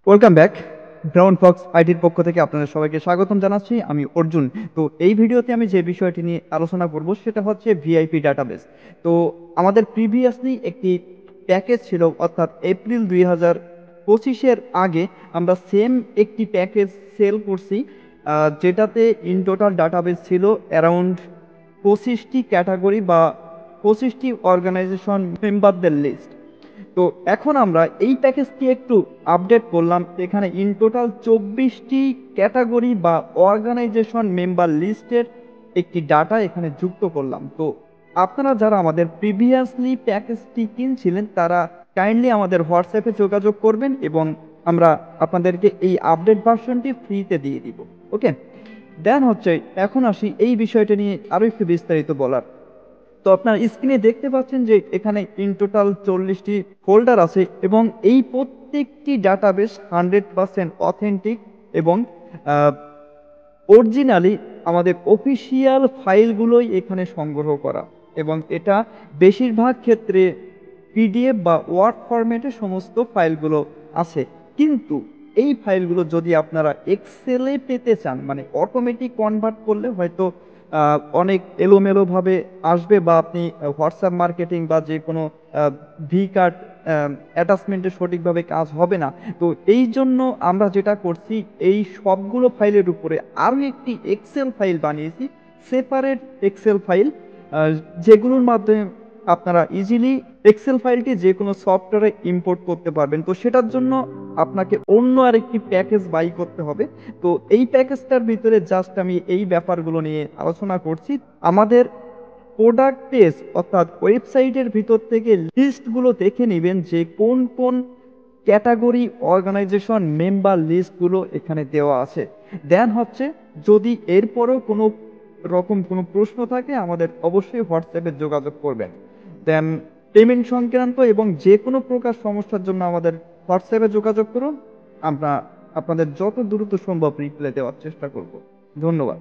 Welcome back. Brown Fox আইটির পক্ষ থেকে আপনাদের সবাইকে স্বাগতম জানাচ্ছি। আমি অর্জুন। তো এই ভিডিওতে আমি যে বিষয়টি নিয়ে আলোচনা করব সেটা হচ্ছে ভিআইপি ডাটাবেস। তো আমাদের প্রিভিয়াসলি একটি প্যাকেজ ছিল, অর্থাৎ এপ্রিল 2025-এর আগে আমরা সেম একটি প্যাকেজ সেল করছি, যেটাতে ইন টোটাল ডাটাবেস ছিল অ্যারাউন্ড 25টি ক্যাটাগরি বা 25টি অর্গানাইজেশন মেম্বারদের লিস্ট। তো এখন আমরা এই প্যাকেজটি একটু আপডেট করলাম, এখানে ইন টোটাল 24টি ক্যাটাগরি বা অর্গানাইজেশন মেম্বার লিস্টের একটি ডাটা এখানে যুক্ত করলাম। তো আপনারা যারা আমাদের প্রিভিয়াসলি প্যাকেজটি কিনছিলেন তারা কাইন্ডলি আমাদের হোয়াটসঅ্যাপে যোগাযোগ করবেন এবং আমরা আপনাদেরকে এই আপডেট ভার্সনটি ফ্রিতে দিয়ে দিব। ওকে, দেন হচ্ছে এখন আসি এই বিষয়টা নিয়ে আরো একটু বিস্তারিত বলার। তো আপনার স্ক্রিনে দেখতে পাচ্ছেন যে এখানে ইন টোটাল 40টি ফোল্ডার আছে এবং এই প্রত্যেকটি ডাটাবেস 100% অথেন্টিক এবং অরিজিনালি আমাদের অফিসিয়াল ফাইলগুলোই এখানে সংগ্রহ করা, এবং এটা বেশিরভাগ ক্ষেত্রে পিডিএফ বা ওয়ার্ড ফরম্যাটে সমস্ত ফাইলগুলো আছে। কিন্তু এই ফাইলগুলো যদি আপনারা এক্সেলে পেতে চান, মানে অটোমেটিক কনভার্ট করলে হয়তো অনেক এলোমেলোভাবে আসবে, বা আপনি হোয়াটসঅ্যাপ মার্কেটিং বা যে কোনো ভি কার্ড অ্যাটাচমেন্টে সঠিকভাবে কাজ হবে না। তো এই জন্য আমরা যেটা করছি, এই সবগুলো ফাইলের উপরে আরও একটি এক্সেল ফাইল বানিয়েছি, সেপারেট এক্সেল ফাইল, যেগুলোর মাধ্যমে আপনারা ইজিলি এক্সেল ফাইলটি যে কোনো সফটওয়্যারে ইম্পোর্ট করতে পারবেন। তো সেটার জন্য আপনাকে অন্য আরেকটি প্যাকেজ বাই করতে হবে। তো এই প্যাকেজটার ভিতরে জাস্ট আমি এই ব্যাপারগুলো নিয়ে আলোচনা করছি। আমাদের প্রোডাক্ট পেজ অর্থাৎ ওয়েবসাইটের ভিতর থেকে লিস্টগুলো দেখে নেবেন যে কোন কোন ক্যাটাগরি অর্গানাইজেশন মেম্বার লিস্টগুলো এখানে দেওয়া আছে। দেন হচ্ছে, যদি এরপরেও কোনো রকম কোনো প্রশ্ন থাকে আমাদের অবশ্যই হোয়াটসঅ্যাপে যোগাযোগ করবেন। দেন পেমেন্ট সংক্রান্ত এবং যে কোনো প্রকার সমস্যার জন্য আমাদের হোয়াটসঅ্যাপে যোগাযোগ করুন। আমরা আপনাদের যত দ্রুত সম্ভব রিপ্লাই দেওয়ার চেষ্টা করব। ধন্যবাদ।